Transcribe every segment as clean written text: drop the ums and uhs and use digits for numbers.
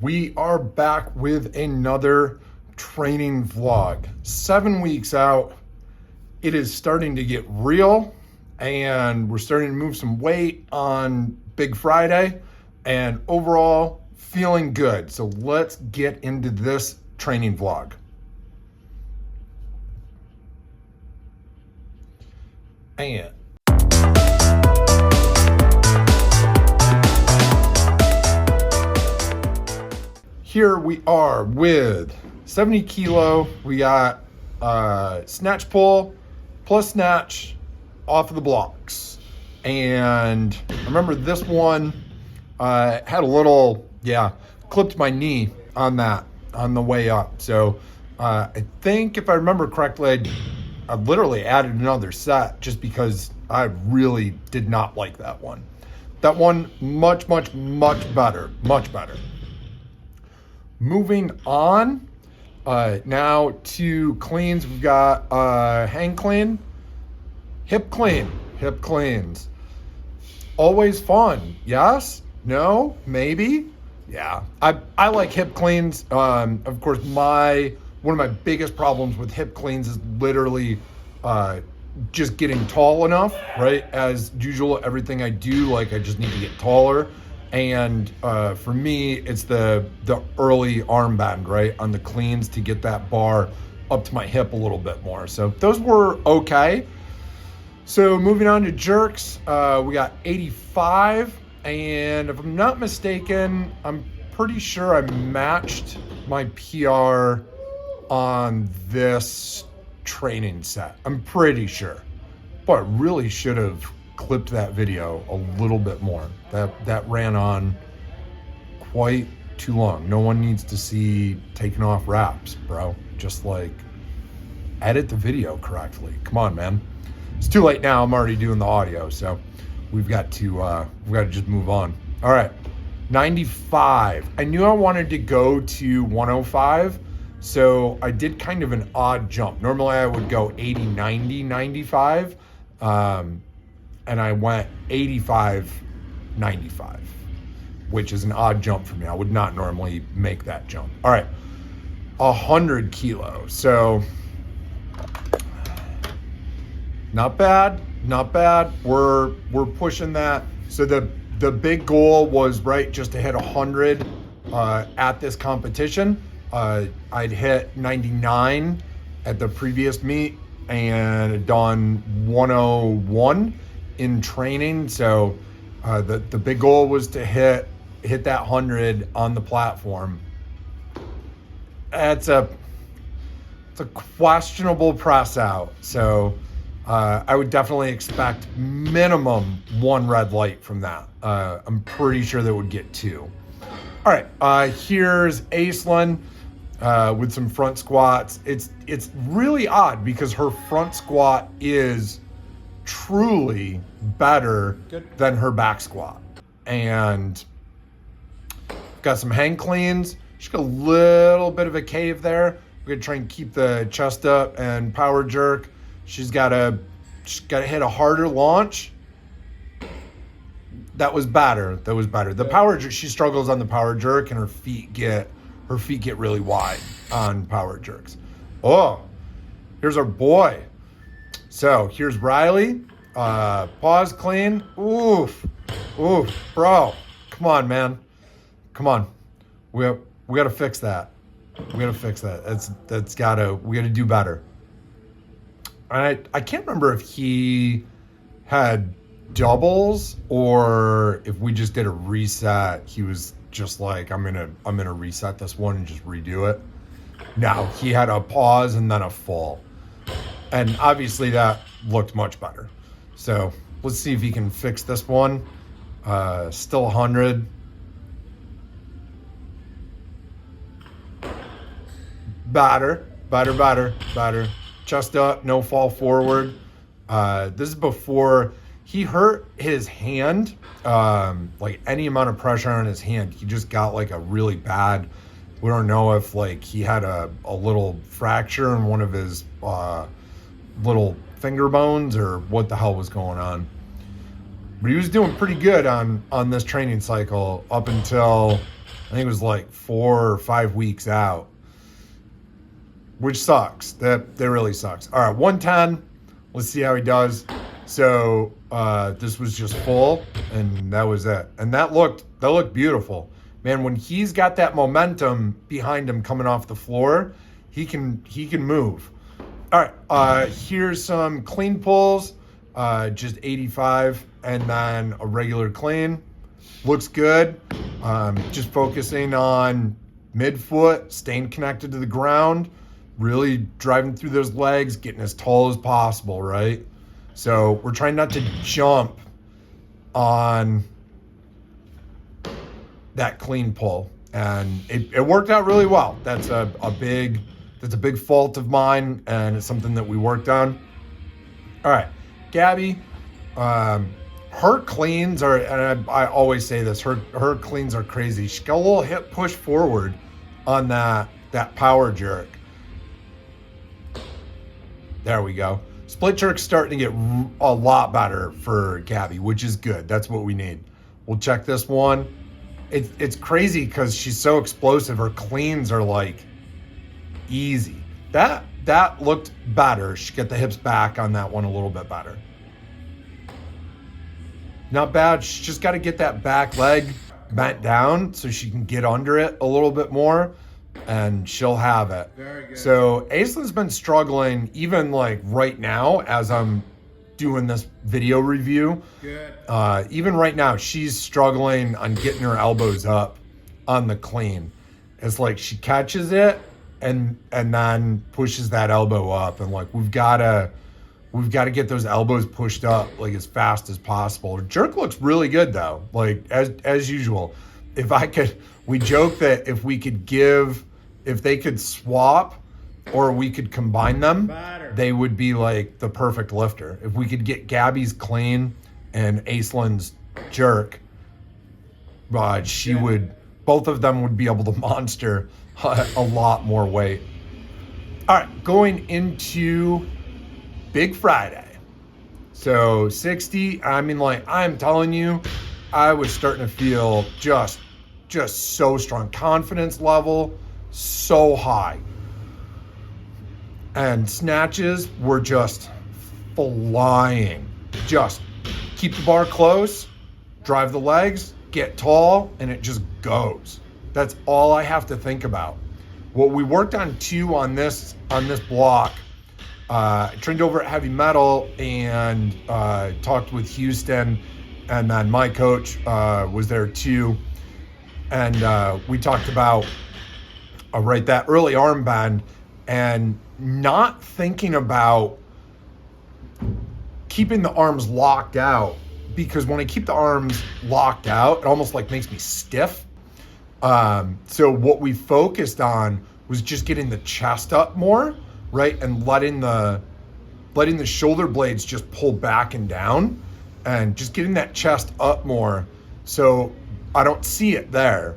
We are back with another training vlog. 7 weeks out, it is starting to get real, and we're starting to move some weight on Big Friday, and overall feeling good. So let's get into this training vlog. And here we are with 70 kilo. We got snatch pull plus snatch off of the blocks. And I remember this one had a little, clipped my knee on that on the way up. So I think if I remember correctly, I literally added another set just because I really did not like that one. That one, much better, much better. Moving on, now to cleans. We've got hang clean, hip clean, hip cleans. Always fun, yes, no, maybe, yeah. I like hip cleans. Of course, one of my biggest problems with hip cleans is literally just getting tall enough, right? As usual, everything I do, I just need to get taller. And for me, it's the early arm bend, right, on the cleans to get that bar up to my hip a little bit more. So those were okay. So moving on to jerks, we got 85. And if I'm not mistaken, I'm pretty sure I matched my PR on this training set. I'm pretty sure. But I really should have clipped that video a little bit more. That ran on quite too long. No one needs to see taking off wraps, bro. Just edit the video correctly. Come on, man. It's too late now. I'm already doing the audio, so we've got to just move on. All right, 95. I knew I wanted to go to 105, so I did kind of an odd jump. Normally I would go 80, 90, 95. And I went 85, 95, which is an odd jump for me. I would not normally make that jump. All right, 100 kilos. So not bad, not bad. We're pushing that. So the big goal was, right, just to hit 100 at this competition. I'd hit 99 at the previous meet and done 101 in training. So the big goal was to hit that 100 on the platform. It's a questionable press out. So I would definitely expect minimum one red light from that. I'm pretty sure that would get 2. All right, here's Aislynn with some front squats. It's really odd because her front squat is truly better than her back squat. And got some hang cleans. She's got a little bit of a cave there. We're gonna try and keep the chest up and power jerk. She's gotta hit a harder launch. That was better. The power jerk, she struggles on the power jerk, and her feet get really wide on power jerks. Oh, here's our boy. So here's Riley, pause clean. Oof, bro. Come on, man. Come on. We gotta fix that. We gotta do better. I can't remember if he had doubles or if we just did a reset. He was just like, I'm gonna reset this one and just redo it. No, he had a pause and then a full. And obviously that looked much better. So let's see if he can fix this one. Still 100. Better. Chest up, no fall forward. This is before he hurt his hand. Any amount of pressure on his hand, he just got a really bad, we don't know if he had a little fracture in one of his little finger bones or what the hell was going on. But he was doing pretty good on this training cycle up until I think it was like 4 or 5 weeks out, which sucks. That really sucks. All right, 110. Let's see how he does. So this was just full, and that was it. And that looked beautiful. Man, when he's got that momentum behind him coming off the floor, he can move. All right, here's some clean pulls, just 85, and then a regular clean. Looks good. Just focusing on midfoot, staying connected to the ground, really driving through those legs, getting as tall as possible, right? So we're trying not to jump on that clean pull, and it worked out really well. That's a big fault of mine, and it's something that we worked on. All right, Gabby, her cleans are, and I always say this, her cleans are crazy. She got a little hip push forward on that power jerk. There we go. Split jerk's starting to get a lot better for Gabby, which is good. That's what we need. We'll check this one. It's crazy because she's so explosive. Her cleans are like easy. That looked better. She got the hips back on that one a little bit better. Not bad. She's just got to get that back leg bent down so she can get under it a little bit more, and she'll have it. Very good. So Aislynn's been struggling even like right now as I'm doing this video review. Good. Even right now, she's struggling on getting her elbows up on the clean. It's like she catches it and then pushes that elbow up, and like we've got to get those elbows pushed up like as fast as possible. Her jerk looks really good though, like as usual. We joke that if they could swap or we could combine them, they would be like the perfect lifter. If we could get Gabby's clean and Aislynn's jerk, both of them would be able to monster a lot more weight. All right, going into Big Friday. So 60, I mean, like I'm telling you, I was starting to feel just so strong. Confidence level so high. And snatches were just flying. Just keep the bar close, drive the legs, get tall, and it just goes. That's all I have to think about. What we worked on too on this block, I trained over at Heavy Metal and talked with Houston, and then my coach was there too. And we talked about that early arm bend and not thinking about keeping the arms locked out, because when I keep the arms locked out, it almost like makes me stiff. So what we focused on was just getting the chest up more, right? And letting the shoulder blades just pull back and down, and just getting that chest up more. So I don't see it there.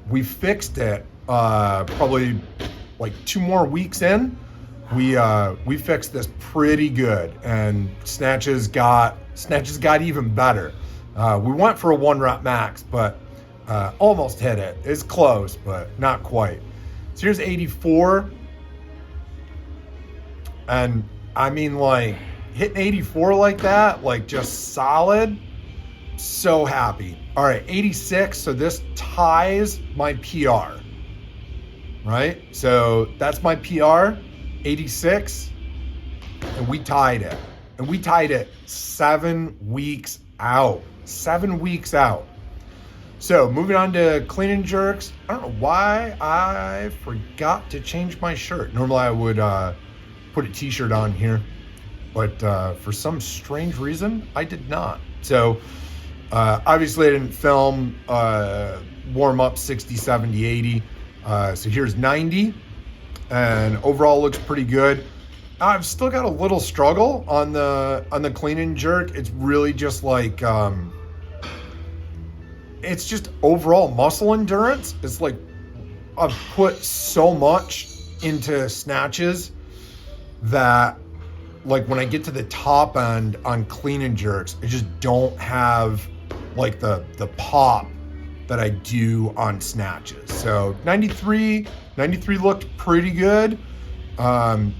We fixed it probably like 2 more weeks in. We fixed this pretty good, and snatches got even better. We went for a 1 rep max, but almost hit it. It's close, but not quite. So here's 84. And I mean, like hitting 84 like that, like just solid, so happy. All right, 86. So this ties my PR, right? So that's my PR, 86. And we tied it. And we tied it 7 weeks out. 7 weeks out. So moving on to clean and jerks. I don't know why I forgot to change my shirt. Normally I would put a t-shirt on here, but for some strange reason I did not. So obviously I didn't film warm up 60, 70, 80. So here's 90, and overall looks pretty good. I've still got a little struggle on the clean and jerk. It's really just like it's just overall muscle endurance. It's like I've put so much into snatches that like when I get to the top end on clean and jerks, I just don't have like the pop that I do on snatches. So 93 looked pretty good.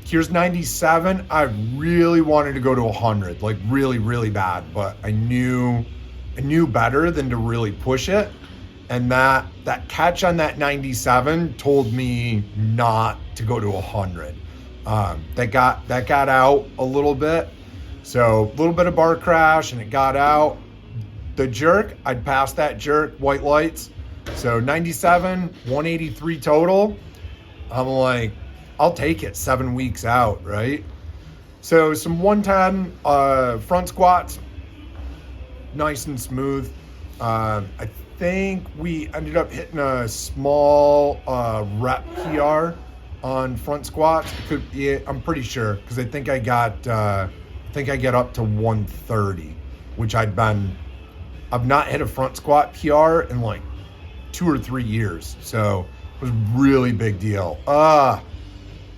Here's 97. I really wanted to go to 100, like really, really bad, but I knew better than to really push it. And that catch on that 97 told me not to go to 100. That got out a little bit. So a little bit of bar crash and it got out. The jerk, I'd pass that jerk, white lights. So 97, 183 total. I'm like, I'll take it 7 weeks out, right? So some 110 front squats, nice and smooth. I think we ended up hitting a small rep PR on front squats. I'm pretty sure because I think I get up to 130, which I've not hit a front squat PR in like 2 or 3 years. So it was a really big deal.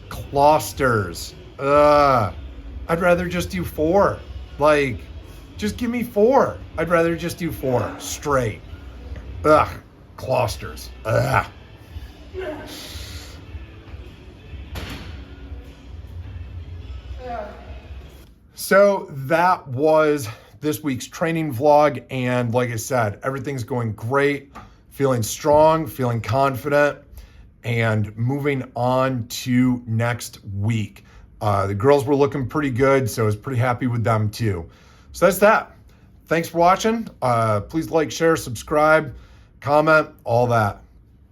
Clusters. I'd rather just do 4. Like, just give me 4. I'd rather just do 4 straight. Clusters. So that was this week's training vlog. And like I said, everything's going great. Feeling strong, feeling confident, and moving on to next week. The girls were looking pretty good, so I was pretty happy with them too. So that's that. Thanks for watching. Please like, share, subscribe, comment, all that.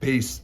Peace.